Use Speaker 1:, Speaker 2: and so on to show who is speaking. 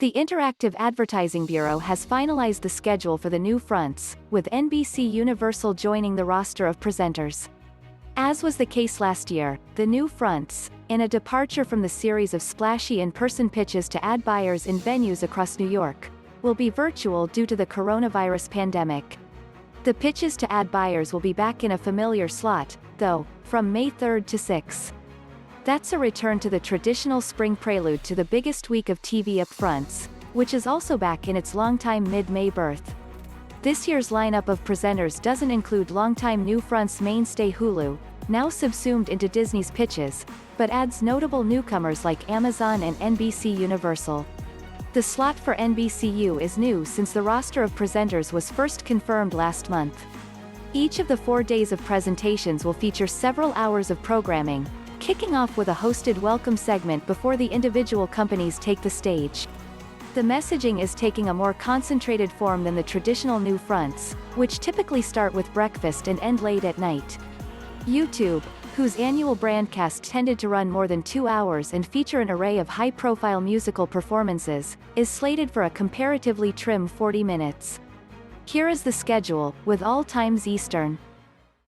Speaker 1: The Interactive Advertising Bureau has finalized the schedule for the NewFronts, with NBCUniversal joining the roster of presenters. As was the case last year, the NewFronts, in a departure from the series of splashy in-person pitches to ad buyers in venues across New York, will be virtual due to the coronavirus pandemic. The pitches to ad buyers will be back in a familiar slot, though, from May 3rd to 6th. That's a return to the traditional spring prelude to the biggest week of TV upfronts, which is also back in its longtime mid-May berth. This year's lineup of presenters doesn't include longtime NewFronts mainstay Hulu, now subsumed into Disney's pitches, but adds notable newcomers like Amazon and NBCUniversal. The slot for NBCU is new since the roster of presenters was first confirmed last month. Each of the 4 days of presentations will feature several hours of programming, kicking off with a hosted welcome segment before the individual companies take the stage. The messaging is taking a more concentrated form than the traditional NewFronts, which typically start with breakfast and end late at night. YouTube, whose annual brandcast tended to run more than 2 hours and feature an array of high-profile musical performances, is slated for a comparatively trim 40 minutes. Here is the schedule, with all times Eastern.